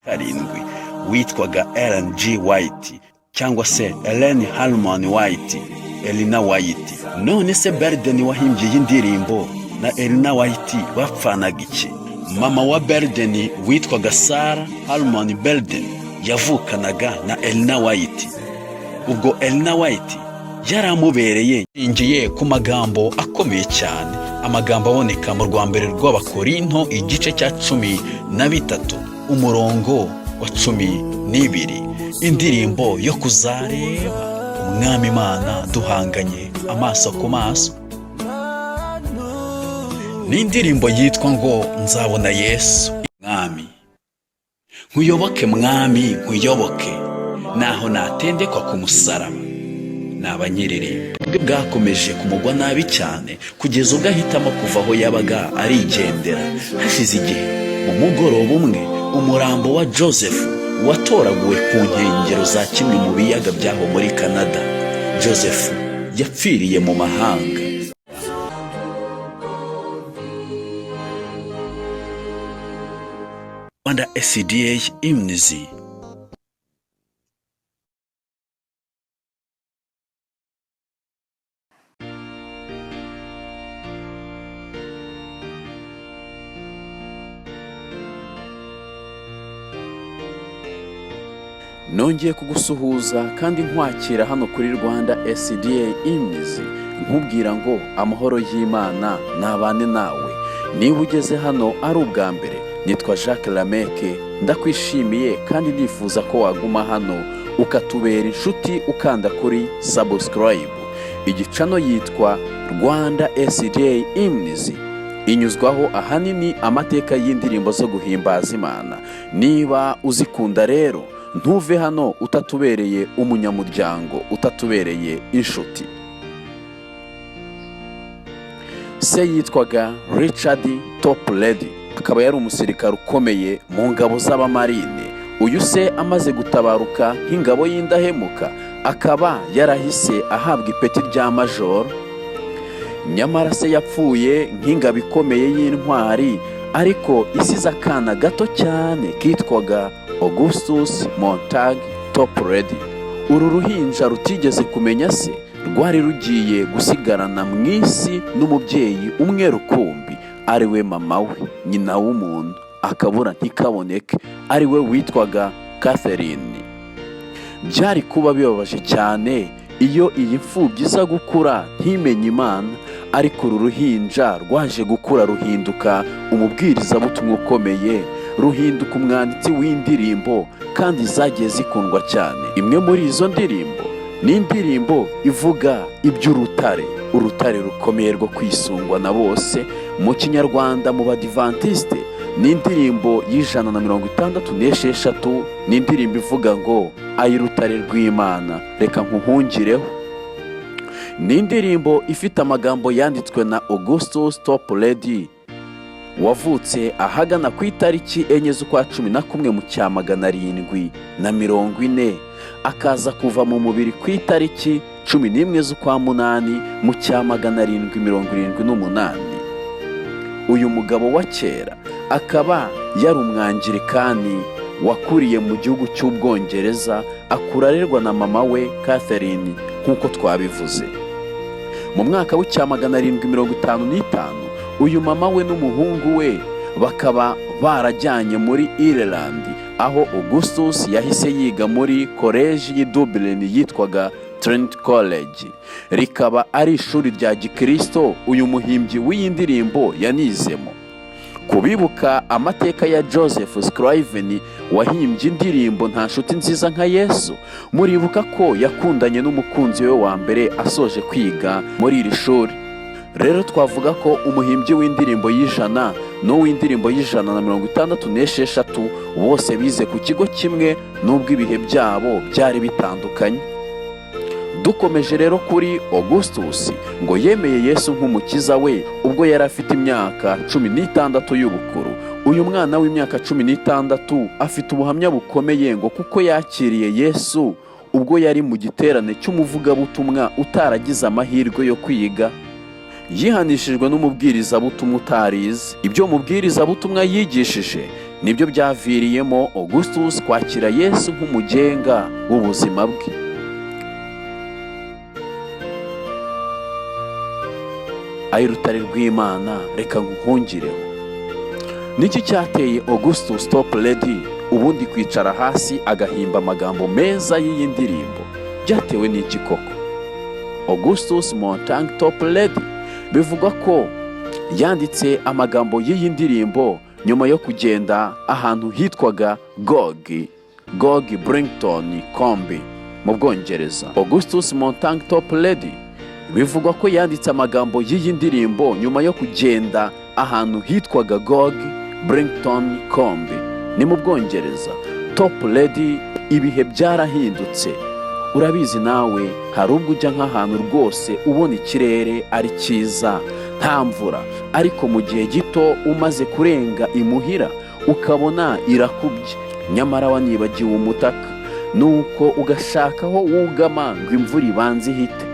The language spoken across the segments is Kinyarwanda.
karindwi witwaga Ellen G. White cyangwa se Ellen Harmon White, Elina White. None se Belden wahimbye iyi ndirimbo na Elina White bapfanaga iki? Mama wa Belden witwaga Sarah Harmon Belden yavukanaga na Elina White. Ubwo Elina White yaramubereye ingiye ku magambo akomeye cyane, amagambo aboneka mu rwambere rw'Abakorinto igice cya 13 umurongo wa 12, indirimbo yo kuzareba Umwami Imana duhanganye amaso ku maso. Ni indirimbo yitwa ngo nzabona Yesu Mwami, nkuyoboke Mwami nkuyoboke, naho natendekwa ku musaraba. N'abanyiririmbo bwakomeje kumugwa nabi cyane kugeza ubwo ahitamo kuva aho yabaga arigendera. Hashize igihe mu mugoroba umwe umurambo wa Joseph watoraguwe ku nkengero za kimwe mu biyaga byaho muri Canada. Joseph yapfiriye mu mahanga. Rwanda SDA Imnizi. Nongeye kugusuhuza kandi nkwakira hano kuri Rwanda SDA Imnizi, nkubwira ngo amahoro y'Imana nabane nawe. Niba ugeze hano ari ubwa mbere, nitwa Jacques Lameke, ndakwishimiye kandi nifuza ko waguma hano ukatubera inshuti ukanda kuri subscribe. Igicano yitwa Rwanda SDA Imnizi, inyuzwaho ahanini amateka y'indirimbo zo guhimbaza Imana. Niba uzikunda rero ntuve hano utatubereye umunyamuryango, utatubereye inshuti. Se yitwaga Richard Toplady, akaba yari umusirikare ukomeye mu ngabo z'abamarine. Uyu se amaze gutabaruka nk'ingabo y'indahemuka, akaba yarahise ahabwa ipeti rya major. Nyamara se yapfuye nk'ingabo ikomeye y'intwari, ariko isize akana gato cyane kitwaga Augustus Montague Toplady. Uru ruhinja rutigeze kumenya se, rwari rugiye gusigarana mu isi n'umubyeyi umwe rukumbi, ari we mama we, nyina w'umuntu akabura ntikaboneke, ari we witwaga Catherine. Byari kuba bibabaje cyane iyo iyi mfubyi iza gukura ntimenye Imana, ariko uru ruhinja rwaje gukura ruhinduka umubwirizabutumwa ukomeye, ruhinduka umwanditsi w'indirimbo kandi zagiye zikundwa cyane. Imwe muri izo ndirimbo ni indirimbo ivuga iby'urutare, urutare rukomeye rwo kwisungwa na bose. Mu Kinyarwanda mu Badivantiste ni indirimbo y'166, ni indirimbo ivuga ngo ay'urutare rw'Imana reka nkuhungireho. Ni indirimbo ifite amagambo yanditswe na Augustus Toplady, wavutse ahagana ku itariki 4 z'ukwa 11 mu 1740, akaza kuva mu mubiri ku itariki 11 z'ukwa 8 mu 1778. Uyu mugabo wa kera akaba yari umwangirikani wakuriye mu gihugu cy'Ubwongereza, akurarerwa na mama we Catherine nk'uko twabivuze. Mu mwaka wa 1755 uyu mama we n'umuhungu we bakaba barajyanye muri Ireland, aho Augustus yahise yiga muri college y'i Dublin yitwaga Trinity College. Rikaba ari ishuri rya Gikristo uyu muhimbyi w'iyi ndirimbo yanizemo. Kubibuka amateka ya Joseph Scriven wahimbye indirimbo Nta nshuti nziza nka Yesu, muribuka ko yakundanye n'umukunzi we wa mbere asoje kwiga muri iri shuri. Rero twavuga ko umuhimbyi w'indirimbo y'ijana n'uw'indirimbo y'166 bose bize ku kigo kimwe, nubwo ibihe byabo byari bitandukanye. Dukomeje rero kuri Augustus, ngo yemeye Yesu nk'umukiza we ubwo yari afite imyaka 16 y'ubukuru. Uyu mwana w'imyaka 16 afite ubuhamya bukomeye ngo kuko yakiriye Yesu ubwo yari mu giterane cy'umuvugabutumwa utaragize amahirwe yo kwiga. Yihanishijwe n'umubwirizabutumwa utarize. Ibyo mubwirizabutumwa yigishije nibyo byaviriyemo Augustus kwakira Yesu nk'umugenga w'ubuzima bwe. Ayi rutare rw'Imana, reka nkuhungireho. Niki cyateye Augustus Toplady ubundi kwicara hasi agahimba amagambo meza y'iyi ndirimbo? Byatewe n'iki koko? Augustus Montague Toplady bivugwa ko yanditse amagambo y'iyi ndirimbo nyuma yo kugenda ahantu hitwaga Gog Brington Combe mu Bwongereza. Augustus Montague Toplady bivugwa ko yanditse amagambo y'iyi ndirimbo nyuma yo kugenda ahantu hitwaga Gog Brington Combe ni mu Bwongereza. Toplady ibihe byarahindutse. Urabizi nawe, hari ubwo ujya nk'ahantu rwose ubona ikirere ari cyiza nta mvura, ariko mu gihe gito umaze kurenga imuhira ukabona irakubye, nyamara wanibagiwe umutaka, nuko ugashaka aho wugama ngo imvura ibanze ihite.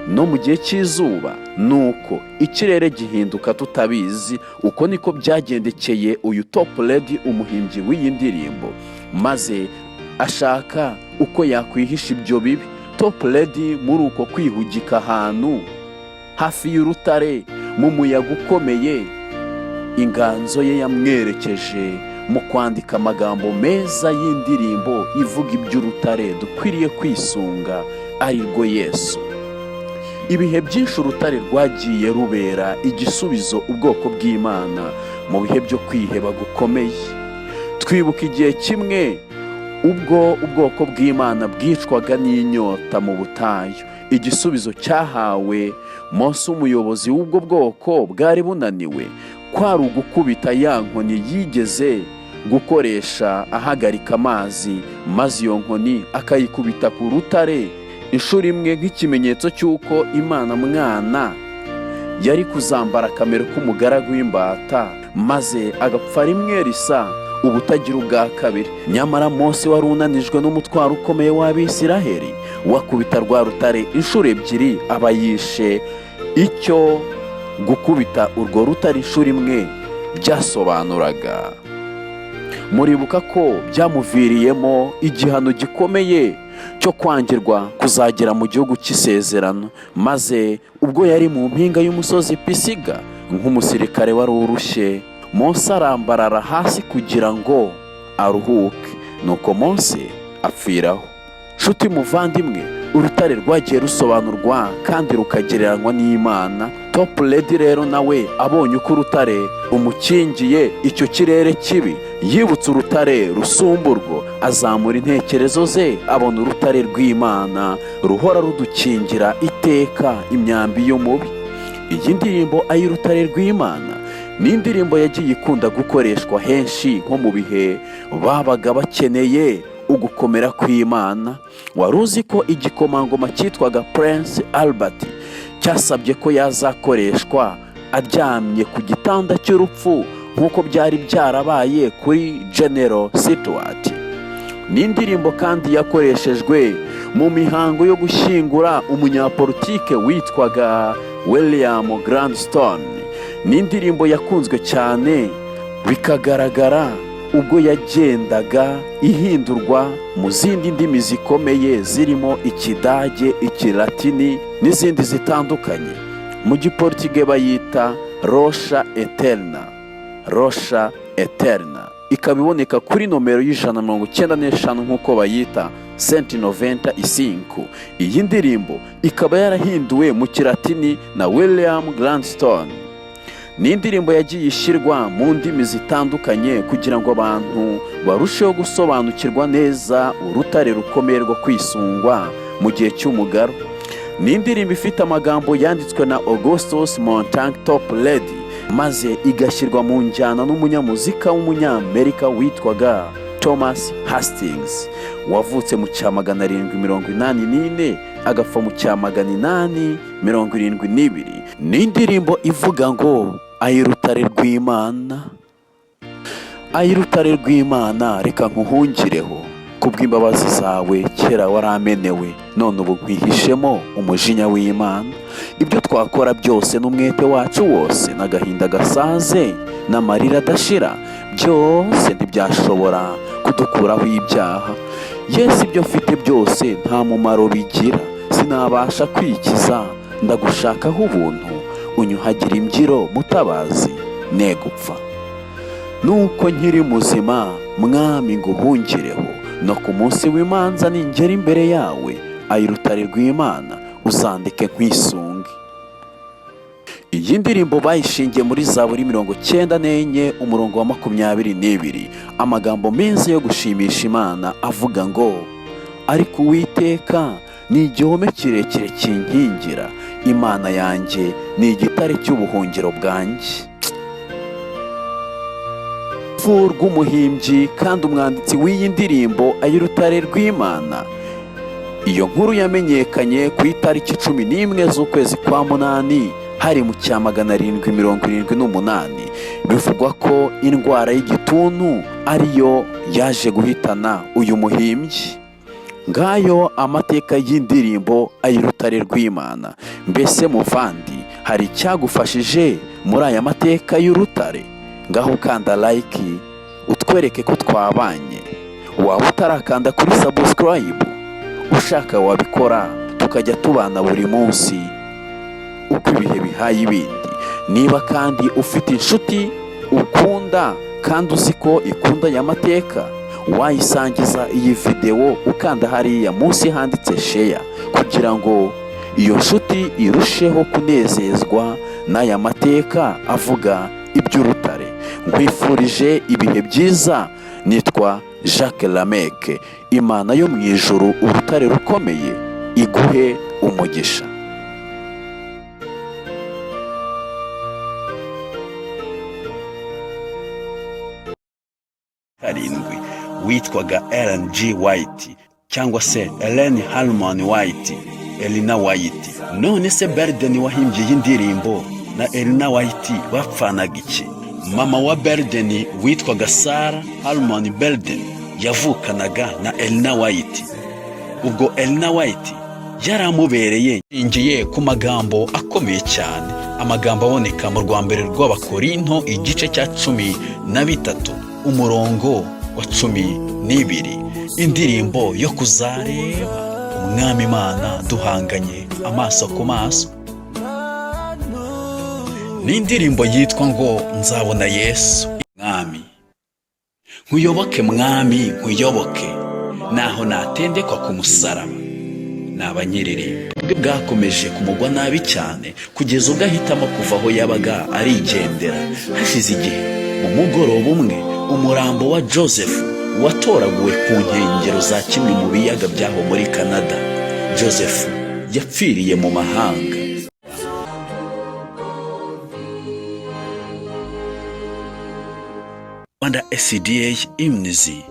No mu gihe cy'izuba nuko ikirere gihinduka tutabizi. Uko niko byagendekeye uyu Toplady, umuhimbyi w'iyi ndirimbo, maze ashaka uko yakwihisha ibyo bibi. Toplady muri uko kwihugika ahantu hafi y'urutare mu muyaga ukomeye, inganzo ye yamwerekeje mu kwandika amagambo meza y'indirimbo ivuga iby'urutare dukwiriye kwisunga, ari rwo Yesu. Ibihe byinshi urutare rwagiye rubera igisubizo ubwoko bw'Imana mu bihe byo kwiheba gukomeye. Twibuka igihe kimwe ubwo ubwoko bw'Imana bwicwaga n'inyota mu butayu. Igisubizo cyahawe Mose, umuyobozi w'ubwo bwoko bwari bunaniwe, kwari ugukubita ya nkoni yigeze gukoresha ahagarika amazi, maze iyo nkoni akayikubita ku rutare inshuro imwe nk'ikimenyetso cy'uko Imana mwana yari kuzambara akamero k'umugaragu w'imbata, maze agapfa rimwe risa ubutagira ubwa kabiri. Nyamara Mose wari unanijwe n'umutwaro ukomeye w'Abisiraheli, wakubita rwa rutare inshuro ebyiri aba yishe. Icyo gukubita urwo rutare inshuro imwe byasobanuraga. Muribuka ko byamuviriyemo igihano gikomeye cyo kwangirwa kuzagera mu gihugu cy'isezerano, maze ubwo yari mu mpinga y'umusozi Pisiga nk'umusirikare wari urushye, Mose arambarara hasi kugira ngo aruhuke, nuko Mose apfiraho. Nshuti muvandimwe, urutare rwagiye rusobanurwa kandi rukagereranywa n'Imana. Toplady rero nawe abonye uko urutare rumukingiye icyo kirere kibi, yibutse urutare rusumba urwo, azamura intekerezo ze, abona urutare rw'Imana ruhora rudukingira iteka imyambi y'umubi. Iyi ndirimbo ay'urutare rw'Imana ni indirimbo yagiye ikunda gukoreshwa henshi nko mu bihe babaga bakeneye ugukomera kw'Imana. Wari uzi ko igikomangoma cyitwaga Prince Albert cyasabye ko yazakoreshwa aryamye ku gitanda cy'urupfu nk'uko byari byarabaye kuri General Stuart? Ni indirimbo kandi yakoreshejwe mu mihango yo gushyingura umunyapolitike witwaga William Gladstone. Ni indirimbo yakunzwe cyane bikagaragara ubwo yagendaga ihindurwa mu zindi ndimi zikomeye zirimo Ikidage, Ikilatini n'izindi zitandukanye. Mu Giportuge bayita Rocha Eterna, ikaba iboneka kuri nomero y'195 nk'uko bayita 195. Iyi ndirimbo ikaba yarahinduwe mu Kilatini na William Gladstone. Ni indirimbo yagiye ishyirwa mu ndimi zitandukanye kugira ngo abantu barusheho gusobanukirwa neza urutare rukomeye rwo kwisungwa mu gihe cy'umugaro. Ni indirimbo ifite amagambo yanditswe na Augustus Montague Toplady, maze igashyirwa mu njyana n'umunyamuzika w'umunyamerika witwaga Thomas Hastings, wavutse mu cya 784 agapfa mu cya 872. Ni indirimbo ivuga ngo ay'urutare rw'Imana, ay'urutare rw'Imana, reka nkuhungireho. Kubw'imbabazi zawe kera waramenewe, none ubu nkwihishemo umujinya w'Imana. Ibyo twakora byose n'umwete wacu wose n'agahinda gasaze n'amarira adashira, byose ntibyashobora kudukuraho ibyaha. Yesu ibyo mfite byose nta mumaro bigira, sinabasha kwikiza, ndagushakaho ubuntu, unyuhagira imbyiro mutabazi, ne gupfa. Nuko nkiri muzima mwami nguhungireho, no ku munsi w'imanza ningera imbere yawe, ayi rutare rw'Imana uzandike nkwisunge. Iyi ndirimbo bayishingiye muri Zaburi 94 umurongo wa 22, amagambo meza yo gushimisha Imana avuga ngo, ariko Uwiteka ni igihome kirekire kinkingira, Imana yanjye ni igitare cy'ubuhungiro bwanjye. Rw'umuhimbyi kandi umwanditsi w'iyi ndirimbo ayi rutare rw'Imana. Iyo nkuru yamenyekanye ku itariki 11 z'ukwezi kwa munani hari mu cya 778. Bivugwa ko indwara y'igituntu ariyo yaje guhitana uyu muhimbyi. Ngayo amateka y'indirimbo ayi rutare rw'Imana. Mbese muvandi, hari icyagufashije muri aya mateka y'urutare? Ngaho kanda like utwereke ko twabanye. Waba utarakanda kuri subscribe, ushaka wabikora tukajya tubana buri munsi uko ibihe bihaye ibindi. Niba kandi ufite inshuti ukunda kandi uzi ko ikunda aya mateka, wayisangiza iyi video ukanda hariya munsi handitse share, kugira ngo iyo nshuti irusheho kunezezwa n'aya mateka avuga iby'urutare. Nkwifurije ibihe byiza. Nitwa Jacques Lameke. Imana yo mu ijuru, urutare rukomeye, iguhe umugisha. Karindwi witwaga Ellen G. White cyangwa se Ellen Harmon White, Elina White. None se Belden wahimbye iyi ndirimbo na Elina White bapfanaga iki? Mama wa Belden witwaga Sarah Harmon Belden yavukanaga na Elina White. Ubwo Elina White yaramubereye ingiye ku magambo akomeye cyane, amagambo aboneka mu rwambere rw'Abakorinto igice cya 13 umurongo wa 12, indirimbo yo kuzareba umwami Imana duhanganye amaso ku maso. Ni indirimbo yitwa ngo nzabona Yesu. Mwami nkuyoboke, mwami nkuyoboke, naho natendekwa ku musaraba. N'abanyerere bwakomeje kumugwa nabi cyane kugeza ubwo ahitamo kuva aho yabaga arigendera. Hashize igihe mu mugoroba umwe, umurambo wa Joseph watoraguwe ku nkengero za kimwe mu biyaga byaho muri Canada. Joseph yapfiriye mu mahanga. Rwanda SDA Imnizi